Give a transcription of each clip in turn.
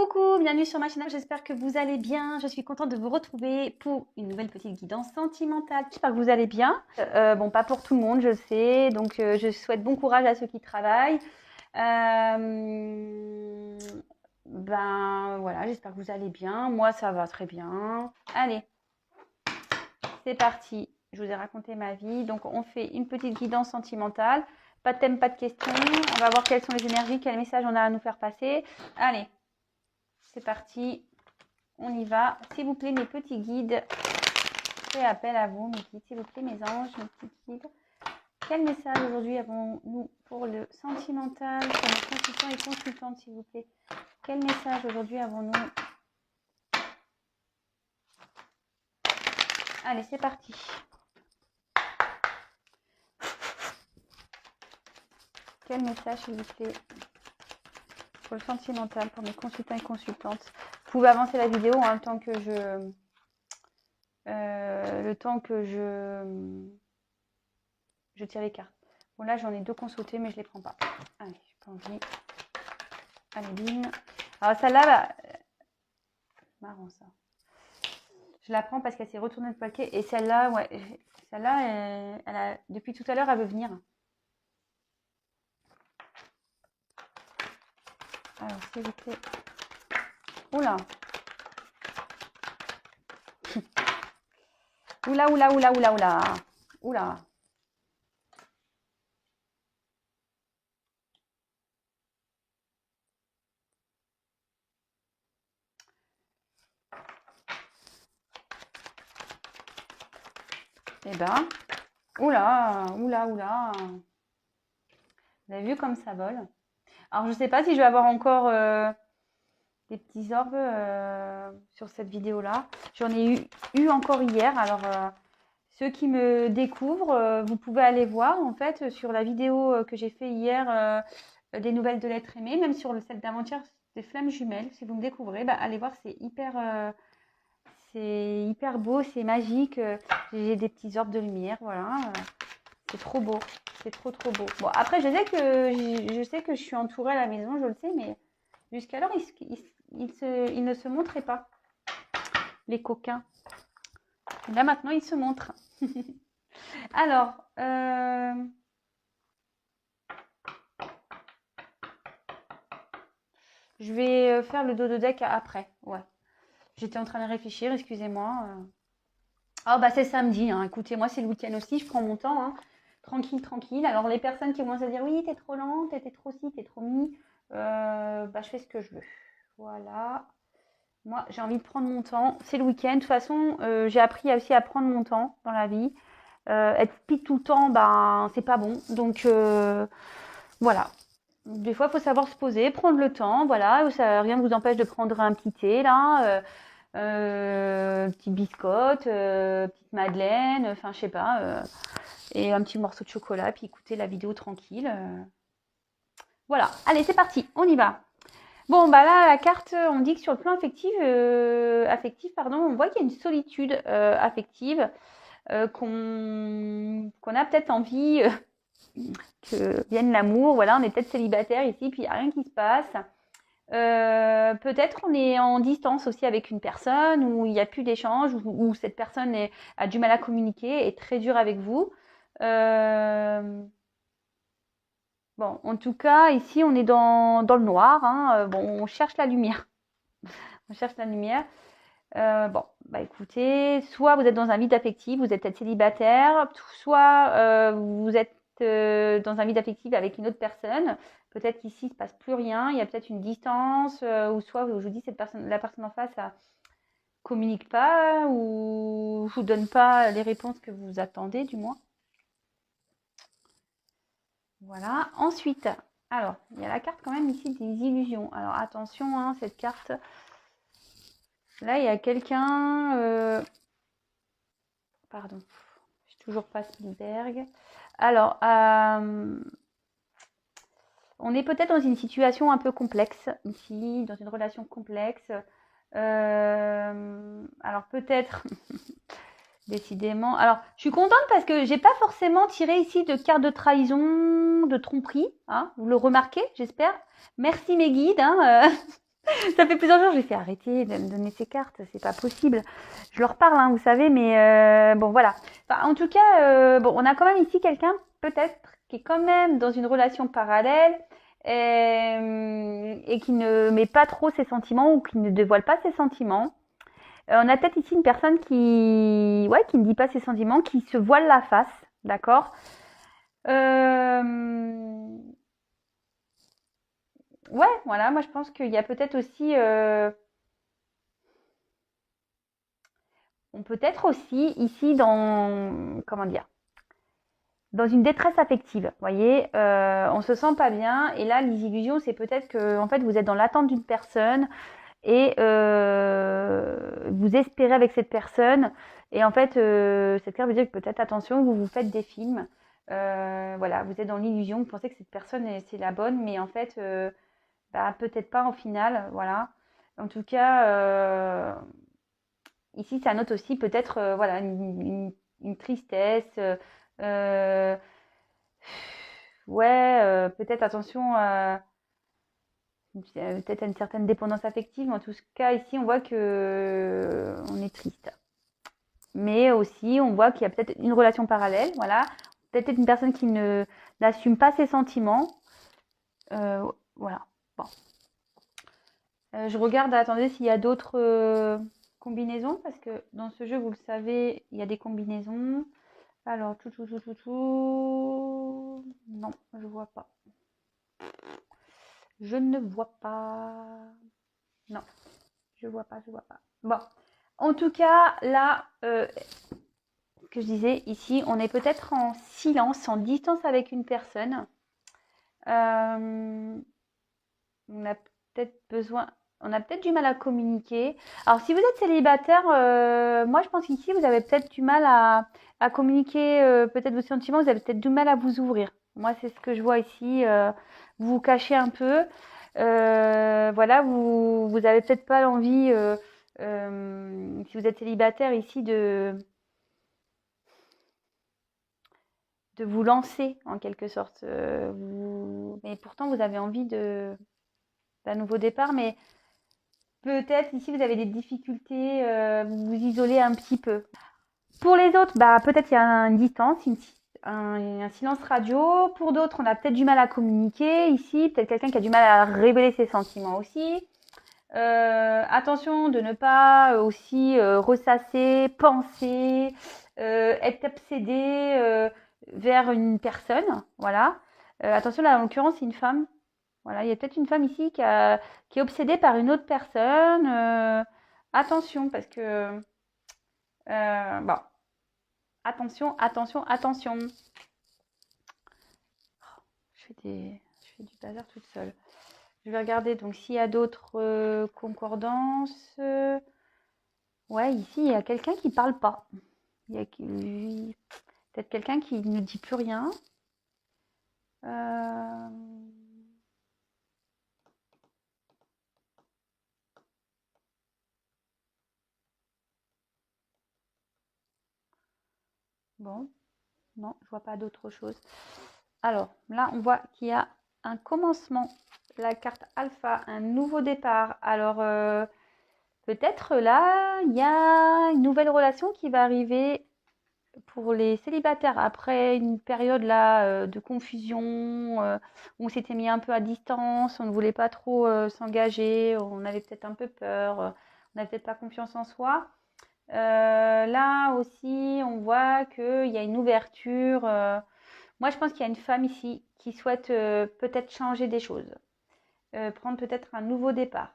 Coucou, bienvenue sur ma chaîne, j'espère que vous allez bien. Je suis contente de vous retrouver pour une nouvelle petite guidance sentimentale. J'espère que vous allez bien. Bon, pas pour tout le monde, je sais, donc je souhaite bon courage à ceux qui travaillent. Ben voilà, j'espère que vous allez bien. Moi, ça va très bien. Allez, c'est parti. Je vous ai raconté ma vie, donc on fait une petite guidance sentimentale. Pas de thème, pas de questions. On va voir quelles sont les énergies, quel message on a à nous faire passer. Allez. C'est parti, on y va. S'il vous plaît, mes petits guides, je fais appel à vous, mes guides, s'il vous plaît, mes anges, mes petits guides. Quel message aujourd'hui avons-nous pour le sentimental, pour nos consultants et consultantes, s'il vous plaît? Quel message aujourd'hui avons-nous? Allez, c'est parti. Quel message, s'il vous plaît, pour le sentimental, pour mes consultants et consultantes? Vous pouvez avancer la vidéo en même temps que je tire les cartes. Bon, là, j'en ai deux consultées, mais je ne les prends pas. Allez, j'ai pas envie. Allez, bim. Alors, celle-là, bah, marrant ça. Je la prends parce qu'elle s'est retournée le paquet. Et celle-là, ouais, celle-là, elle a, depuis tout à l'heure, elle veut venir. Alors, s'il vous plaît. Oula. Oula, oula, oula, oula, oula. Oula. Eh ben, oula, oula, oula. Vous avez vu comme ça vole? Alors, je ne sais pas si je vais avoir encore des petits orbes sur cette vidéo-là. J'en ai eu encore hier. Alors, ceux qui me découvrent, vous pouvez aller voir en fait sur la vidéo que j'ai fait hier des nouvelles de l'être aimé, même sur celle d'avant-hier des flammes jumelles. Si vous me découvrez, bah, allez voir, c'est hyper beau, c'est magique. J'ai des petits orbes de lumière, voilà. C'est trop beau, c'est trop beau. Bon, après, je sais que je suis entourée à la maison, je le sais, mais jusqu'alors, ils ne se montraient pas, les coquins. Là, maintenant, ils se montrent. Alors, je vais faire le dos de deck après. Ouais. J'étais en train de réfléchir, excusez-moi. Oh, bah, c'est samedi, hein. Écoutez, moi, c'est le week-end aussi, je prends mon temps, hein. Tranquille, tranquille. Alors, les personnes qui commencent à dire oui, t'es trop lente, t'es trop ci, t'es trop mi, bah, je fais ce que je veux. Voilà. Moi, j'ai envie de prendre mon temps. C'est le week-end. De toute façon, j'ai appris aussi à prendre mon temps dans la vie. Être speed tout le temps, ben, c'est pas bon. Donc, voilà. Des fois, il faut savoir se poser, prendre le temps. Voilà. Ça, rien ne vous empêche de prendre un petit thé, là. Petite biscotte, petite madeleine, enfin, je sais pas. Et un petit morceau de chocolat, puis écouter la vidéo tranquille. Voilà. Allez, c'est parti. On y va. Bon, bah là, la carte, on dit que sur le plan affectif, on voit qu'il y a une solitude affective, qu'on a peut-être envie que vienne l'amour. Voilà, on est peut-être célibataire ici, puis il n'y a rien qui se passe. Peut-être on est en distance aussi avec une personne où il n'y a plus d'échange, où cette personne a du mal à communiquer, est très dure avec vous. Bon, en tout cas, ici, on est dans le noir. Hein. Bon, on cherche la lumière. On cherche la lumière. Bon, bah écoutez, soit vous êtes dans un vide affectif, vous êtes peut-être célibataire, soit vous êtes dans un vide affectif avec une autre personne. Peut-être qu'ici, il ne se passe plus rien. Il y a peut-être une distance, ou soit, je vous dis, la personne en face, ça communique pas, ou ne vous donne pas les réponses que vous attendez, du moins. Voilà. Ensuite, alors, il y a la carte quand même ici des illusions. Alors, attention, hein, cette carte. Là, il y a quelqu'un... Pardon. Je suis toujours pas Spielberg. Alors, on est peut-être dans une situation un peu complexe ici, dans une relation complexe. Alors, peut-être... Décidément. Alors, je suis contente parce que j'ai pas forcément tiré ici de carte de trahison, de tromperie. Hein, vous le remarquez, j'espère. Merci mes guides. Hein, Ça fait plusieurs jours, j'ai fait arrêter de me donner ces cartes, c'est pas possible. Je leur parle, hein, vous savez, mais bon, voilà. Enfin, en tout cas, bon, on a quand même ici quelqu'un, peut-être, qui est quand même dans une relation parallèle et qui ne met pas trop ses sentiments ou qui ne dévoile pas ses sentiments. On a peut-être ici une personne qui ne dit pas ses sentiments, qui se voile la face, d'accord. Euh, ouais, voilà, moi je pense qu'il y a peut-être aussi, on peut être aussi ici dans, comment dire, dans une détresse affective. Vous voyez, on se sent pas bien et là les illusions, c'est peut-être que en fait vous êtes dans l'attente d'une personne et vous espérez avec cette personne et en fait cette carte veut dire que peut-être attention, vous vous faites des films. Voilà, vous êtes dans l'illusion, vous pensez que cette personne c'est la bonne, mais en fait bah, peut-être pas en final, voilà. En tout cas, ici, ça note aussi peut-être voilà, une tristesse. Euh, ouais, peut-être attention, peut-être à une certaine dépendance affective. Mais en tout cas, ici, on voit que on est triste. Mais aussi, on voit qu'il y a peut-être une relation parallèle. Voilà, peut-être une personne qui ne n'assume pas ses sentiments. Voilà. Bon. Je regarde, attendez, s'il y a d'autres combinaisons, parce que dans ce jeu, vous le savez, il y a des combinaisons. Alors, tout. Non, je vois pas. Je ne vois pas. Non, je vois pas, je vois pas. Bon, en tout cas, là, ce que je disais ici, on est peut-être en silence, en distance avec une personne. Euh, on a peut-être besoin, on a peut-être du mal à communiquer. Alors, si vous êtes célibataire, moi, je pense qu'ici, vous avez peut-être du mal à communiquer peut-être vos sentiments, vous avez peut-être du mal à vous ouvrir. Moi, c'est ce que je vois ici. Vous vous cachez un peu. Voilà, vous avez peut-être pas l'envie, si vous êtes célibataire ici, de vous lancer en quelque sorte. Mais pourtant, vous avez envie d'un nouveau départ, mais peut-être ici vous avez des difficultés, vous vous isolez un petit peu. Pour les autres, bah peut-être il y a une distance, un silence radio. Pour d'autres, on a peut-être du mal à communiquer ici, peut-être quelqu'un qui a du mal à révéler ses sentiments aussi. Attention de ne pas aussi ressasser, penser, être obsédé vers une personne. Voilà. Attention là, en l'occurrence, c'est une femme. Voilà, il y a peut-être une femme ici qui est obsédée par une autre personne. Attention, parce que bon, attention, attention, attention. Je fais du bazar toute seule. Je vais regarder donc s'il y a d'autres concordances. Ouais, ici il y a quelqu'un qui parle pas. Il y a peut-être quelqu'un qui ne dit plus rien. Euh, Bon, non, je vois pas d'autre chose. Alors là, on voit qu'il y a un commencement. La carte alpha, un nouveau départ. Alors peut-être là, il y a une nouvelle relation qui va arriver pour les célibataires après une période là de confusion où on s'était mis un peu à distance, on ne voulait pas trop s'engager, on avait peut-être un peu peur, on n'avait peut-être pas confiance en soi. Là aussi, on voit qu'il y a une ouverture. Moi, je pense qu'il y a une femme ici qui souhaite peut-être changer des choses, prendre peut-être un nouveau départ.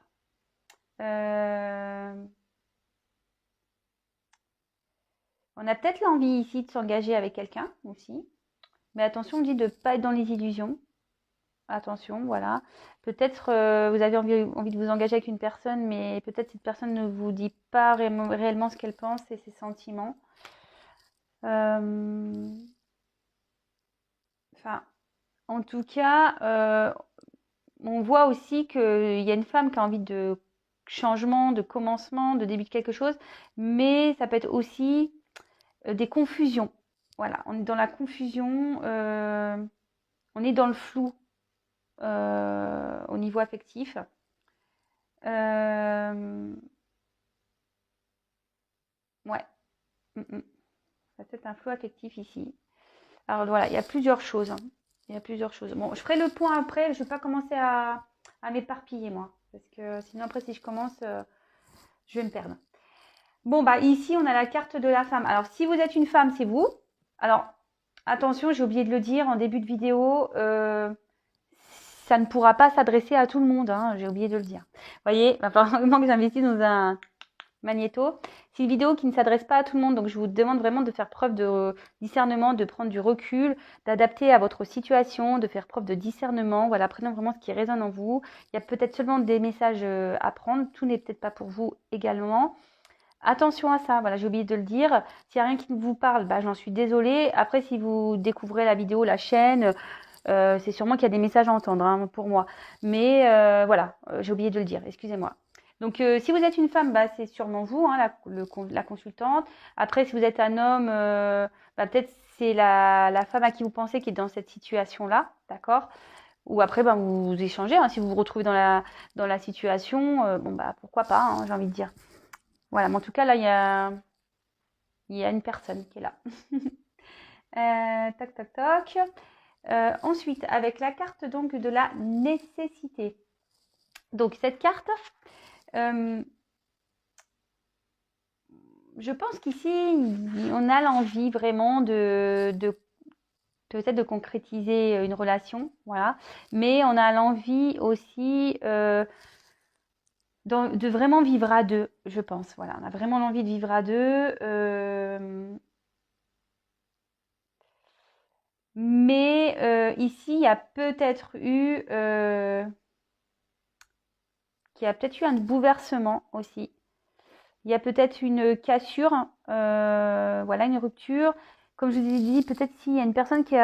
Euh, on a peut-être l'envie ici de s'engager avec quelqu'un aussi. Mais attention, on dit de ne pas être dans les illusions. Attention, voilà. Peut-être vous avez envie de vous engager avec une personne, mais peut-être cette personne ne vous dit pas réellement ce qu'elle pense et ses sentiments. Euh, Enfin, en tout cas, on voit aussi qu'il y a une femme qui a envie de changement, de commencement, de début de quelque chose, mais ça peut être aussi des confusions. Voilà, on est dans la confusion, on est dans le flou au niveau affectif. Euh, Ouais. Mm, mm. Ça peut être un flot affectif ici. Alors voilà, il y a plusieurs choses, hein. Il y a plusieurs choses. Bon, je ferai le point après. Je ne vais pas commencer à m'éparpiller, moi. Parce que sinon, après, si je commence, je vais me perdre. Bon, bah ici, on a la carte de la femme. Alors, si vous êtes une femme, c'est vous. Alors, attention, j'ai oublié de le dire en début de vidéo. Ça ne pourra pas s'adresser à tout le monde, hein. J'ai oublié de le dire. Vous voyez, il va falloir vraiment que j'investisse dans un magnéto. C'est une vidéo qui ne s'adresse pas à tout le monde, donc je vous demande vraiment de faire preuve de discernement, de prendre du recul, d'adapter à votre situation, de faire preuve de discernement. Voilà, prenons vraiment ce qui résonne en vous. Il y a peut-être seulement des messages à prendre, tout n'est peut-être pas pour vous également. Attention à ça, voilà, j'ai oublié de le dire. S'il n'y a rien qui vous parle, bah, j'en suis désolée. Après, si vous découvrez la vidéo, la chaîne, c'est sûrement qu'il y a des messages à entendre, hein, pour moi. Mais voilà, j'ai oublié de le dire, excusez-moi. Donc, si vous êtes une femme, bah, c'est sûrement vous, hein, la consultante. Après, si vous êtes un homme, bah, peut-être c'est la femme à qui vous pensez qui est dans cette situation-là, d'accord? Ou après, bah, vous échangez, hein, si vous vous retrouvez dans la situation, bon, bah, pourquoi pas, hein, j'ai envie de dire. Voilà, mais en tout cas, là, il y a une personne qui est là. Toc, toc, toc. Ensuite, avec la carte donc de la nécessité. Donc, cette carte, euh, je pense qu'ici, on a l'envie vraiment de peut-être de concrétiser une relation, voilà. Mais on a l'envie aussi de vraiment vivre à deux, je pense. Voilà, on a vraiment l'envie de vivre à deux. Mais ici, il y a peut-être eu, un bouleversement aussi. Il y a peut-être une cassure, voilà, une rupture. Comme je vous ai dit, peut-être s'il y a une personne qui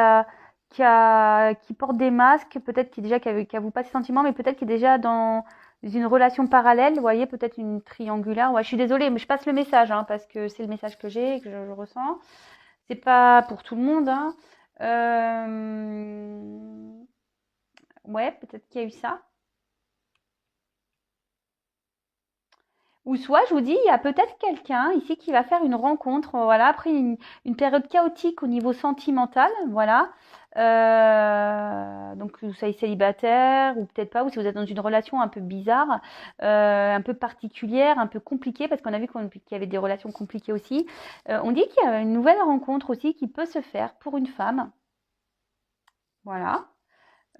porte des masques, peut-être qui avoue pas ses sentiments, mais peut-être qui est déjà dans une relation parallèle. Vous voyez, peut-être une triangulaire. Ouais, je suis désolée, mais je passe le message, hein, parce que c'est le message que j'ai et que je ressens. C'est pas pour tout le monde, hein. Ouais, peut-être qu'il y a eu ça. Ou soit, je vous dis, il y a peut-être quelqu'un ici qui va faire une rencontre, voilà, après une période chaotique au niveau sentimental, voilà. Donc, vous soyez célibataire ou peut-être pas, ou si vous êtes dans une relation un peu bizarre, un peu particulière, un peu compliquée, parce qu'on a vu qu'il y avait des relations compliquées aussi. On dit qu'il y a une nouvelle rencontre aussi qui peut se faire pour une femme, voilà.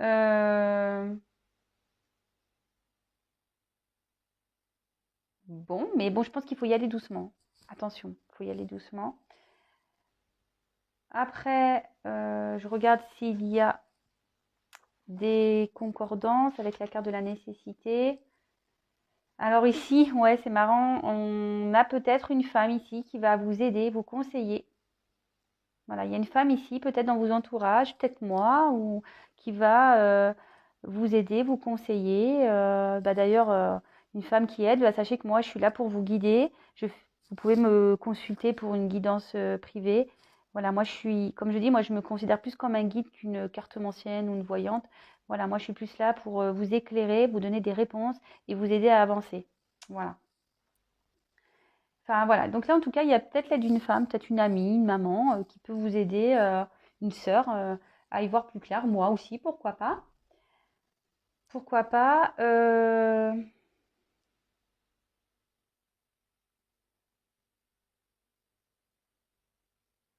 Euh, Bon, mais bon, je pense qu'il faut y aller doucement. Attention, il faut y aller doucement. Après, je regarde s'il y a des concordances avec la carte de la nécessité. Alors ici, ouais, c'est marrant, on a peut-être une femme ici qui va vous aider, vous conseiller. Voilà, il y a une femme ici, peut-être dans vos entourages, peut-être moi, ou qui va vous aider, vous conseiller. Bah d'ailleurs, une femme qui aide, bah, sachez que moi, je suis là pour vous guider. Vous pouvez me consulter pour une guidance privée. Voilà, moi, comme je dis, moi, je me considère plus comme un guide qu'une cartomancienne ou une voyante. Voilà, moi, je suis plus là pour vous éclairer, vous donner des réponses et vous aider à avancer. Voilà. Enfin voilà, donc là en tout cas, il y a peut-être l'aide d'une femme, peut-être une amie, une maman qui peut vous aider, une sœur, à y voir plus clair. Moi aussi, pourquoi pas? Pourquoi pas?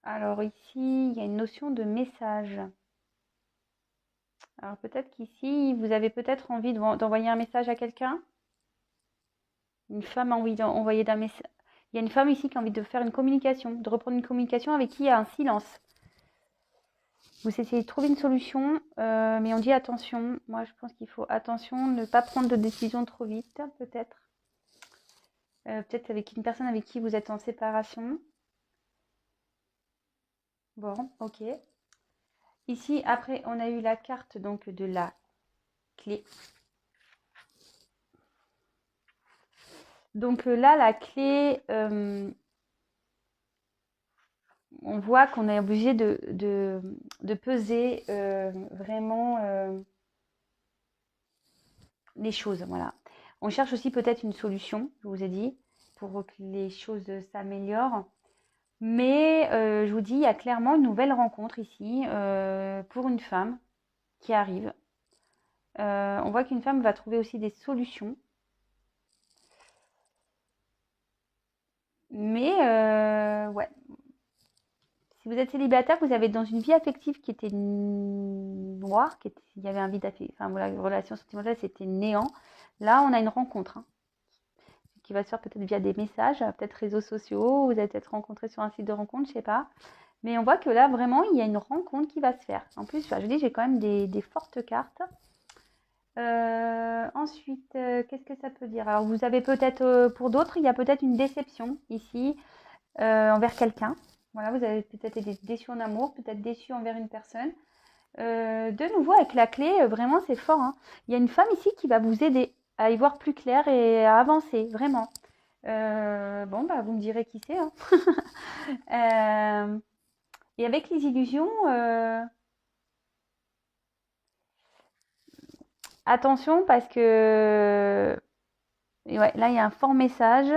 Alors ici, il y a une notion de message. Alors peut-être qu'ici, vous avez peut-être envie d'envoyer un message à quelqu'un. Une femme a envie d'envoyer d'un message. Il y a une femme ici qui a envie de faire une communication, de reprendre une communication avec qui il y a un silence. Vous essayez de trouver une solution, mais on dit attention. Moi, je pense qu'il faut attention, ne pas prendre de décision trop vite, peut-être. Peut-être avec une personne avec qui vous êtes en séparation. Bon, ok. Ici, après, on a eu la carte donc de la clé. Donc là, la clé, on voit qu'on est obligé de peser vraiment les choses. Voilà. On cherche aussi peut-être une solution, je vous ai dit, pour que les choses s'améliorent. Mais je vous dis, il y a clairement une nouvelle rencontre ici pour une femme qui arrive. On voit qu'une femme va trouver aussi des solutions. Mais ouais, si vous êtes célibataire, vous avez dans une vie affective qui était noire, il y avait un vide affectif, enfin voilà, une relation sentimentale, c'était néant. Là, on a une rencontre qui va se faire peut-être via des messages, peut-être réseaux sociaux, vous allez peut-être rencontré sur un site de rencontre, je sais pas. Mais on voit que là, vraiment, il y a une rencontre qui va se faire. En plus, je dis, j'ai quand même des fortes cartes. Ensuite, qu'est-ce que ça peut dire? Alors, vous avez peut-être, pour d'autres, il y a peut-être une déception ici envers quelqu'un. Voilà, vous avez peut-être été déçu en amour, peut-être déçu envers une personne. De nouveau, avec la clé, vraiment, c'est fort, hein. Il y a une femme ici qui va vous aider à y voir plus clair et à avancer, vraiment. Bon, bah, vous me direz qui c'est, hein. Et avec les illusions, attention parce que ouais, là, il y a un fort message.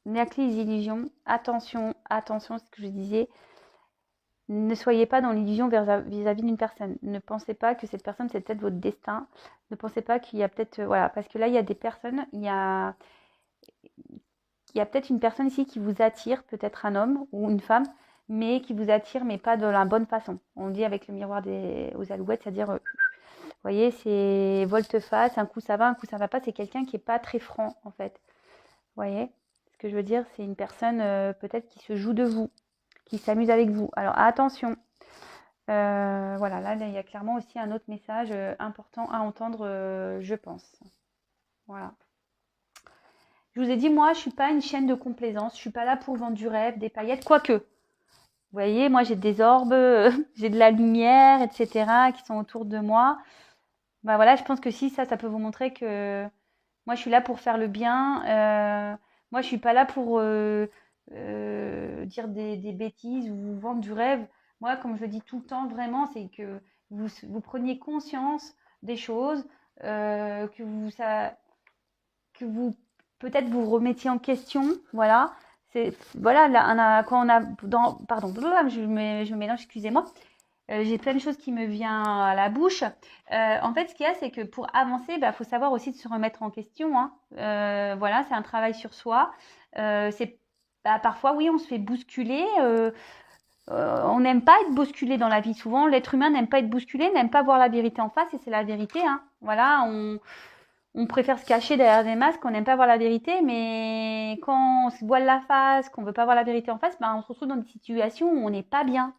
Avec les illusions, attention, attention, ce que je disais. Ne soyez pas dans l'illusion vis-à-vis d'une personne. Ne pensez pas que cette personne, c'est peut-être votre destin. Ne pensez pas qu'il y a peut-être... voilà, parce que là, il y a des personnes, il y a peut-être une personne ici qui vous attire, peut-être un homme ou une femme, mais qui vous attire, mais pas de la bonne façon. On dit avec le miroir aux alouettes, c'est-à-dire, vous voyez, c'est volte-face, un coup ça va, un coup ça va pas. C'est quelqu'un qui n'est pas très franc, en fait. Vous voyez ce que je veux dire? C'est une personne peut-être qui se joue de vous, qui s'amuse avec vous. Alors attention, voilà, là, il y a clairement aussi un autre message important à entendre, je pense. Voilà. Je vous ai dit, moi, je suis pas une chaîne de complaisance. Je suis pas là pour vendre du rêve, des paillettes, quoique. Vous voyez, moi, j'ai des orbes, j'ai de la lumière, etc., qui sont autour de moi. Bah voilà, je pense que si ça peut vous montrer que moi, je suis là pour faire le bien. Moi, je suis pas là pour dire des bêtises ou vous vendre du rêve. Moi, comme je le dis tout le temps, vraiment, c'est que vous preniez conscience des choses, que vous peut-être vous remettiez en question. Voilà. Voilà, là, quand on a pardon, je me mélange, excusez-moi. J'ai plein de choses qui me viennent à la bouche. En fait, ce qu'il y a, c'est que pour avancer, faut savoir aussi de se remettre en question, hein. Voilà, c'est un travail sur soi. Parfois, oui, on se fait bousculer. On n'aime pas être bousculé dans la vie. Souvent, l'être humain n'aime pas être bousculé, n'aime pas voir la vérité en face, et c'est la vérité, hein. Voilà, on préfère se cacher derrière des masques, on n'aime pas voir la vérité, mais quand on se voile la face, qu'on veut pas voir la vérité en face, on se retrouve dans des situations où on n'est pas bien.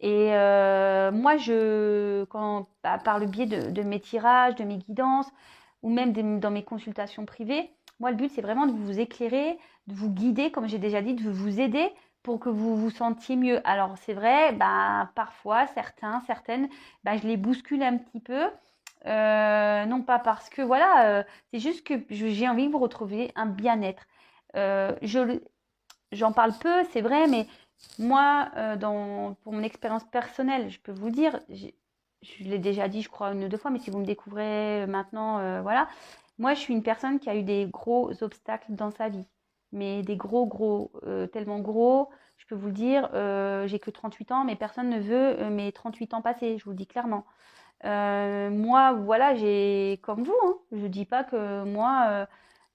Et moi, par le biais de mes tirages, de mes guidances, ou même dans mes consultations privées, moi, le but, c'est vraiment de vous éclairer, de vous guider, comme j'ai déjà dit, de vous aider pour que vous vous sentiez mieux. Alors, c'est vrai, parfois, certaines, je les bouscule un petit peu. Non pas parce que, voilà, c'est juste que j'ai envie que vous retrouviez un bien-être. J'en parle peu, c'est vrai, mais moi, pour mon expérience personnelle, je peux vous dire, je l'ai déjà dit, je crois, une ou deux fois, mais si vous me découvrez maintenant, voilà. Moi, je suis une personne qui a eu des gros obstacles dans sa vie. Mais des gros, tellement gros, je peux vous le dire, j'ai que 38 ans, mais personne ne veut mes 38 ans passés, je vous le dis clairement. Moi, voilà, j'ai comme vous, hein, je dis pas que moi,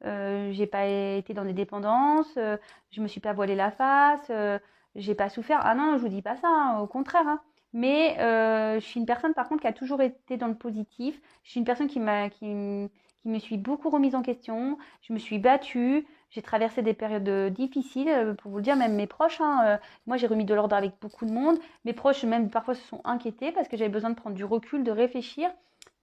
j'ai pas été dans des dépendances, je me suis pas voilé la face, j'ai pas souffert. Ah non, je vous dis pas ça, hein, au contraire, hein. Mais je suis une personne par contre qui a toujours été dans le positif. Je suis une personne qui me suis beaucoup remise en question. Je me suis battue. J'ai traversé des périodes difficiles, pour vous le dire, même mes proches, hein, moi, j'ai remis de l'ordre avec beaucoup de monde. Mes proches, même parfois, se sont inquiétés parce que j'avais besoin de prendre du recul, de réfléchir.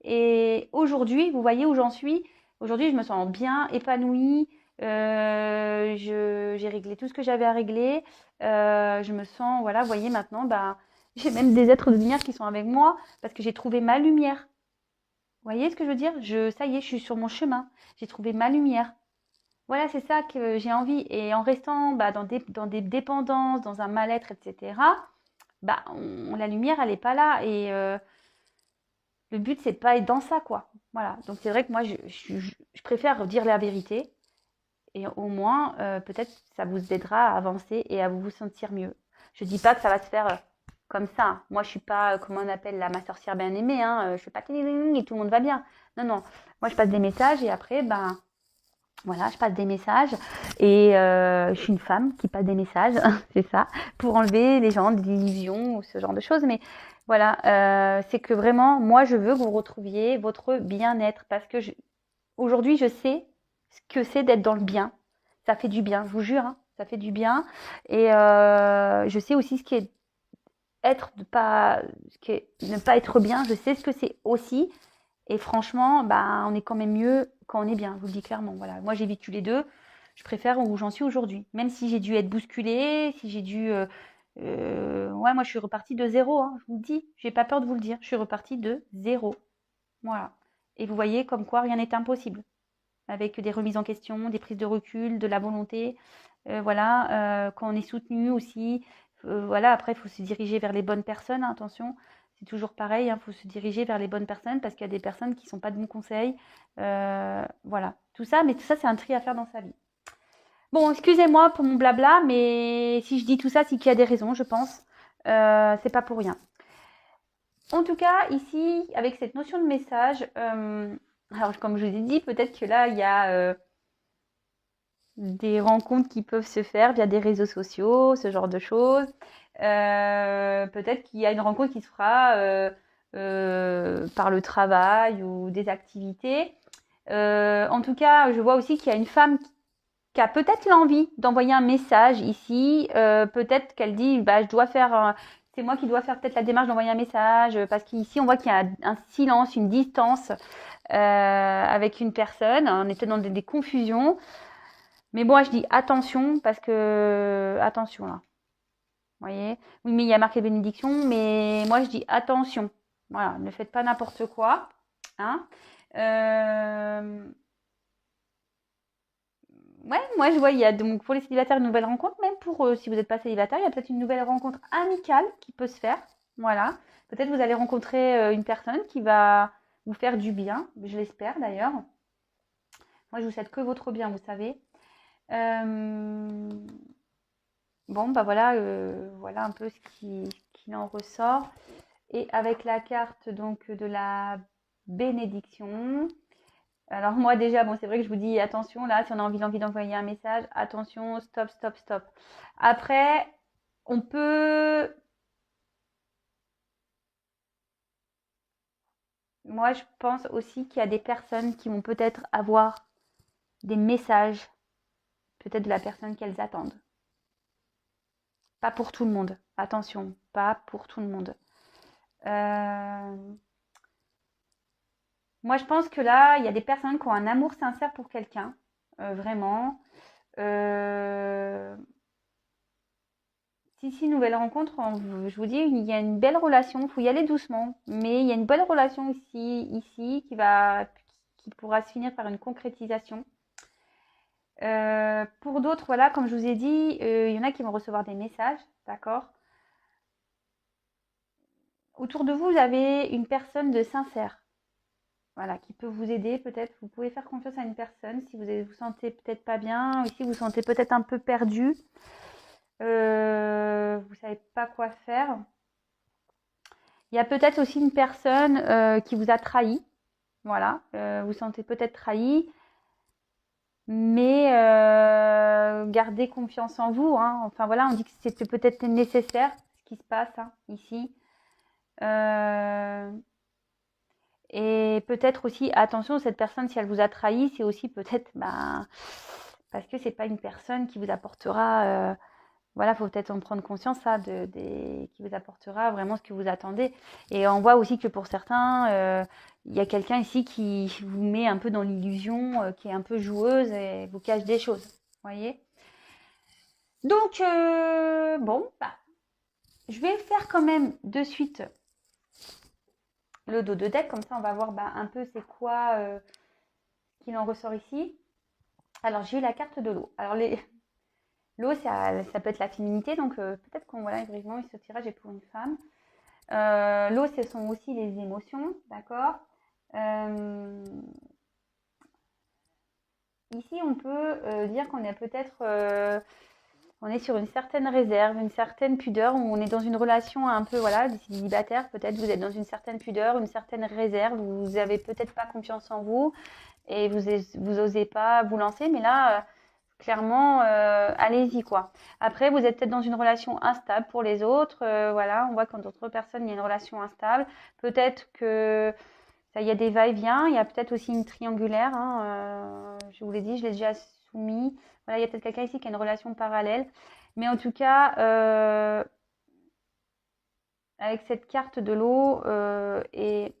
Et aujourd'hui, vous voyez où j'en suis. Aujourd'hui, je me sens bien, épanouie. J'ai réglé tout ce que j'avais à régler. Je me sens, voilà, vous voyez maintenant, j'ai même des êtres de lumière qui sont avec moi parce que j'ai trouvé ma lumière. Vous voyez ce que je veux dire? Ça y est, je suis sur mon chemin. J'ai trouvé ma lumière. Voilà, c'est ça que j'ai envie. Et en restant dans des dépendances, dans un mal-être, etc., la lumière, elle n'est pas là. Et Le but, c'est de pas être dans ça, quoi. Voilà. Donc, c'est vrai que moi, je préfère dire la vérité. Et au moins, peut-être ça vous aidera à avancer et à vous sentir mieux. Je dis pas que ça va se faire comme ça. Moi, je suis pas, comment on appelle, la ma sorcière bien aimée. Hein. Je fais pas et tout le monde va bien. Non, non. Moi, je passe des messages et après, ben, voilà, je passe des messages. Et je suis une femme qui passe des messages, c'est ça, pour enlever les gens des illusions ou ce genre de choses. Mais voilà, c'est que vraiment, moi, je veux que vous retrouviez votre bien-être parce que aujourd'hui, je sais ce que c'est d'être dans le bien. Ça fait du bien, je vous jure, hein, ça fait du bien. Et je sais aussi ce qui est être de pas, ce qui est ne pas être bien. Je sais ce que c'est aussi. Et franchement, bah, on est quand même mieux quand on est bien. Je vous le dis clairement. Voilà, moi j'ai vécu les deux. Je préfère où j'en suis aujourd'hui. Même si j'ai dû être bousculée, si j'ai dû, ouais, moi je suis repartie de zéro. Hein, je vous le dis. J'ai pas peur de vous le dire. Je suis repartie de zéro. Voilà. Et vous voyez comme quoi rien n'est impossible avec des remises en question, des prises de recul, de la volonté. Voilà, quand on est soutenu aussi. Voilà, après, il faut se diriger vers les bonnes personnes, hein, attention. C'est toujours pareil, il faut se diriger vers les bonnes personnes parce qu'il y a des personnes qui ne sont pas de bons conseils. Voilà, tout ça, mais tout ça, c'est un tri à faire dans sa vie. Bon, excusez-moi pour mon blabla, mais si je dis tout ça, c'est qu'il y a des raisons, je pense. C'est pas pour rien. En tout cas, ici, avec cette notion de message, alors comme je vous ai dit, peut-être que là, il y a des rencontres qui peuvent se faire via des réseaux sociaux, ce genre de choses. Peut-être qu'il y a une rencontre qui se fera par le travail ou des activités. En tout cas, je vois aussi qu'il y a une femme qui a peut-être l'envie d'envoyer un message ici. Peut-être qu'elle dit, bah, je dois faire, c'est moi qui dois faire peut-être la démarche d'envoyer un message, parce qu'ici on voit qu'il y a un silence, une distance avec une personne. On était dans des confusions. Mais bon, je dis attention parce que attention là. Vous voyez? Oui, mais il y a marqué bénédiction, mais moi je dis attention. Voilà, ne faites pas n'importe quoi. Hein. Euh, Ouais, moi je vois, il y a donc pour les célibataires une nouvelle rencontre, même pour si vous n'êtes pas célibataire, il y a peut-être une nouvelle rencontre amicale qui peut se faire. Voilà. Peut-être vous allez rencontrer une personne qui va vous faire du bien, je l'espère d'ailleurs. Moi je vous souhaite que votre bien, vous savez. Euh, Bon, bah voilà, voilà un peu ce qu'il en ressort. Et avec la carte donc de la bénédiction. Alors moi déjà, bon, c'est vrai que je vous dis attention là, si on a envie d'envoyer un message, attention, stop, stop, stop. Après, on peut, moi je pense aussi qu'il y a des personnes qui vont peut-être avoir des messages, peut-être de la personne qu'elles attendent. Pas pour tout le monde, attention, pas pour tout le monde. Euh, Moi, je pense que là, il y a des personnes qui ont un amour sincère pour quelqu'un, vraiment. Euh, si nouvelle rencontre, je vous dis, il y a une belle relation. Il faut y aller doucement, mais il y a une belle relation ici qui pourra se finir par une concrétisation. Pour d'autres, voilà, comme je vous ai dit, il y en a qui vont recevoir des messages, d'accord. Autour de vous, vous avez une personne de sincère. Voilà, qui peut vous aider peut-être. Vous pouvez faire confiance à une personne si vous sentez peut-être pas bien, ou si vous vous sentez peut-être un peu perdu, vous savez pas quoi faire. Il y a peut-être aussi une personne qui vous a trahi. Voilà, vous sentez peut-être trahi, mais gardez confiance en vous. Hein. Enfin voilà, on dit que c'était peut-être nécessaire ce qui se passe hein, ici. Euh, Et peut-être aussi, attention, cette personne, si elle vous a trahi, c'est aussi peut-être parce que c'est pas une personne qui vous apportera, voilà, faut peut-être en prendre conscience, ça, qui vous apportera vraiment ce que vous attendez. Et on voit aussi que pour certains, il y a quelqu'un ici qui vous met un peu dans l'illusion, qui est un peu joueuse et vous cache des choses. Vous voyez? Donc, bon, je vais faire quand même de suite le dos de deck, comme ça on va voir un peu c'est quoi qu'il en ressort ici. Alors j'ai eu la carte de l'eau. Alors l'eau ça peut être la féminité, donc peut-être qu'on voilà, effectivement ce tirage est pour une femme. L'eau, ce sont aussi les émotions, d'accord. Euh, Ici, on peut dire qu'on est peut-être, on est sur une certaine réserve, une certaine pudeur, où on est dans une relation un peu, voilà, célibataire, peut-être vous êtes dans une certaine pudeur, une certaine réserve, vous avez peut-être pas confiance en vous et vous osez pas vous lancer, mais là, clairement, allez-y quoi. Après, vous êtes peut-être dans une relation instable pour les autres, voilà, on voit quand d'autres personnes, il y a une relation instable. Peut-être que ça, il y a des va-et-vient, il y a peut-être aussi une triangulaire, hein, je vous l'ai dit, je l'ai déjà soumis. Voilà, il y a peut-être quelqu'un ici qui a une relation parallèle. Mais en tout cas, avec cette carte de l'eau, et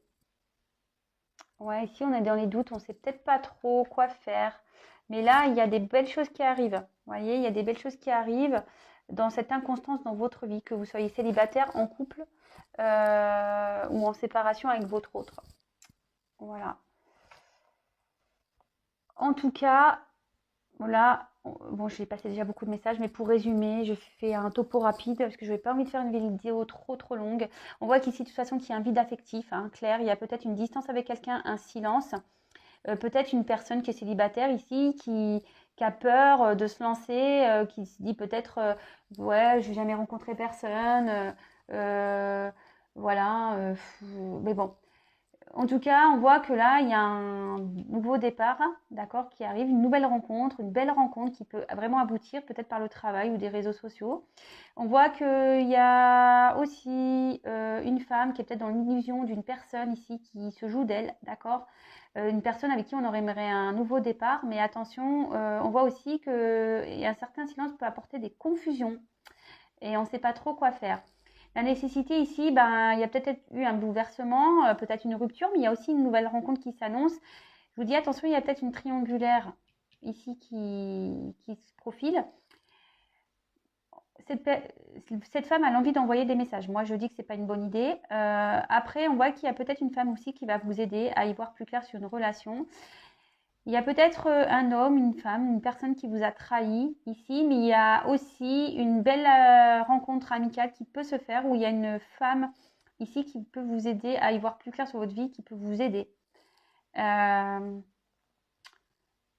ouais, ici on est dans les doutes, on sait peut-être pas trop quoi faire. Mais là, il y a des belles choses qui arrivent. Vous voyez, il y a des belles choses qui arrivent dans cette inconstance dans votre vie, que vous soyez célibataire, en couple ou en séparation avec votre autre. Voilà. En tout cas, voilà. Bon, j'ai passé déjà beaucoup de messages, mais pour résumer, je fais un topo rapide parce que je n'ai pas envie de faire une vidéo trop longue. On voit qu'ici, de toute façon, qu'il y a un vide affectif, hein, clair. Il y a peut-être une distance avec quelqu'un, un silence. Peut-être une personne qui est célibataire ici, qui a peur de se lancer, qui se dit peut-être ouais, je n'ai jamais rencontré personne, euh, voilà, mais bon. En tout cas, on voit que là, il y a un nouveau départ, d'accord, qui arrive, une nouvelle rencontre, une belle rencontre qui peut vraiment aboutir, peut-être par le travail ou des réseaux sociaux. On voit qu'il y a aussi une femme qui est peut-être dans l'illusion d'une personne ici qui se joue d'elle, d'accord, une personne avec qui on aurait aimé un nouveau départ, mais attention, on voit aussi qu'un certain silence peut apporter des confusions et on ne sait pas trop quoi faire. La nécessité ici, ben, il y a peut-être eu un bouleversement, peut-être une rupture, mais il y a aussi une nouvelle rencontre qui s'annonce. Je vous dis attention, il y a peut-être une triangulaire ici qui se profile. Cette femme a l'envie d'envoyer des messages. Moi, je dis que ce n'est pas une bonne idée. Après, on voit qu'il y a peut-être une femme aussi qui va vous aider à y voir plus clair sur une relation. Il y a peut-être un homme, une femme, une personne qui vous a trahi ici, mais il y a aussi une belle rencontre amicale qui peut se faire où il y a une femme ici qui peut vous aider à y voir plus clair sur votre vie, qui peut vous aider.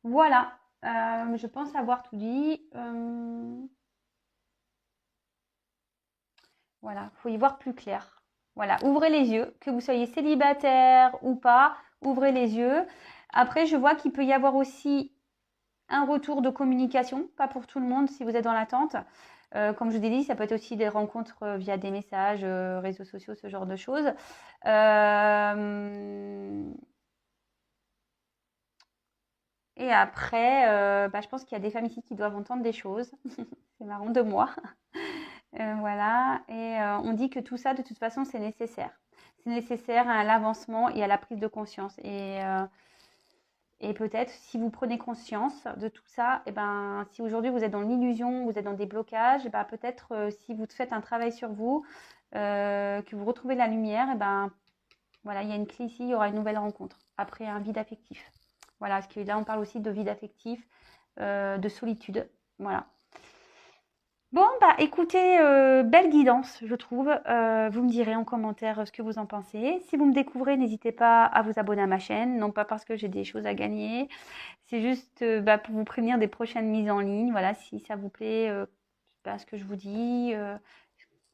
Voilà, je pense avoir tout dit. Voilà, il faut y voir plus clair. Voilà, ouvrez les yeux, que vous soyez célibataire ou pas, ouvrez les yeux. Après, je vois qu'il peut y avoir aussi un retour de communication, pas pour tout le monde si vous êtes dans l'attente. Comme je vous ai dit, ça peut être aussi des rencontres via des messages, réseaux sociaux, ce genre de choses. Et après, bah, je pense qu'il y a des femmes ici qui doivent entendre des choses. C'est marrant de moi. Voilà. Et on dit que tout ça, de toute façon, c'est nécessaire. C'est nécessaire à l'avancement et à la prise de conscience. Et peut-être, si vous prenez conscience de tout ça, et ben, si aujourd'hui vous êtes dans l'illusion, vous êtes dans des blocages, et ben, peut-être si vous faites un travail sur vous, que vous retrouvez la lumière, et ben, voilà, il y a une clé ici, il y aura une nouvelle rencontre après un vide affectif. Voilà, parce que là on parle aussi de vide affectif, de solitude. Voilà. Bon, bah écoutez, belle guidance, je trouve. Vous me direz en commentaire ce que vous en pensez. Si vous me découvrez, n'hésitez pas à vous abonner à ma chaîne. Non pas parce que j'ai des choses à gagner, c'est juste bah, pour vous prévenir des prochaines mises en ligne. Voilà, si ça vous plaît, ce que je vous dis,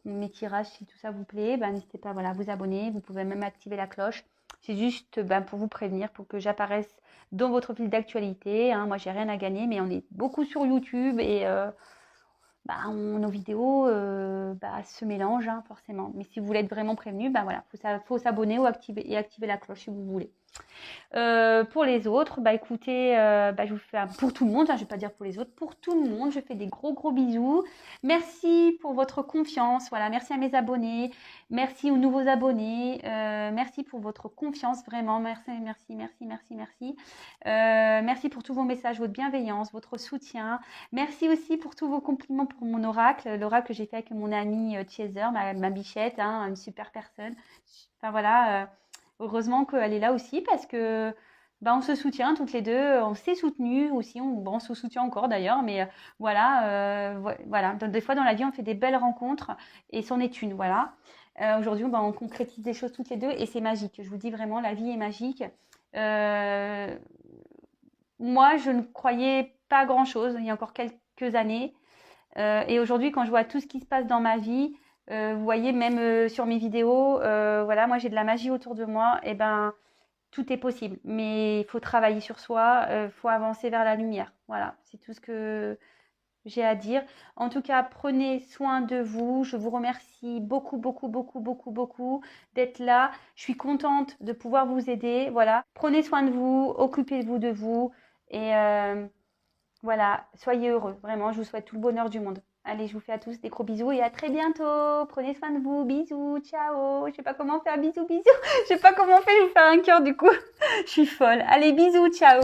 mes tirages, si tout ça vous plaît, bah, n'hésitez pas voilà, à vous abonner. Vous pouvez même activer la cloche. C'est juste bah, pour vous prévenir, pour que j'apparaisse dans votre fil d'actualité. Hein. Moi, j'ai rien à gagner, mais on est beaucoup sur YouTube et bah, nos vidéos bah, se mélangent hein, forcément. Mais si vous voulez être vraiment prévenu, bah, voilà, faut s'abonner ou activer la cloche si vous voulez. Pour les autres, bah écoutez, bah, je vous fais pour tout le monde, hein, je vais pas dire pour les autres, pour tout le monde, je fais des gros bisous. Merci pour votre confiance, voilà, merci à mes abonnés, merci aux nouveaux abonnés, merci pour votre confiance, vraiment, merci. Merci pour tous vos messages, votre bienveillance, votre soutien. Merci aussi pour tous vos compliments pour mon oracle, l'oracle que j'ai fait avec mon amie Chaser, ma bichette, hein, une super personne. Enfin voilà. Heureusement qu'elle est là aussi parce que bah, on se soutient toutes les deux, on s'est soutenues aussi, on se soutient encore d'ailleurs, mais voilà, voilà. Des fois dans la vie on fait des belles rencontres et c'en est une, voilà. Aujourd'hui, on concrétise des choses toutes les deux et c'est magique. Je vous dis vraiment, la vie est magique. Moi, je ne croyais pas grand-chose il y a encore quelques années. Et aujourd'hui, quand je vois tout ce qui se passe dans ma vie, vous voyez, même sur mes vidéos, voilà, moi j'ai de la magie autour de moi, et ben tout est possible. Mais il faut travailler sur soi, il faut avancer vers la lumière. Voilà, c'est tout ce que j'ai à dire. En tout cas, prenez soin de vous. Je vous remercie beaucoup, beaucoup, beaucoup, beaucoup, beaucoup d'être là. Je suis contente de pouvoir vous aider. Voilà, prenez soin de vous, occupez-vous de vous et voilà, soyez heureux. Vraiment, je vous souhaite tout le bonheur du monde. Allez, je vous fais à tous des gros bisous et à très bientôt. Prenez soin de vous. Bisous, ciao. Je sais pas comment faire bisous, bisous. Je sais pas comment faire, je vais vous faire un cœur du coup. Je suis folle. Allez, bisous, ciao.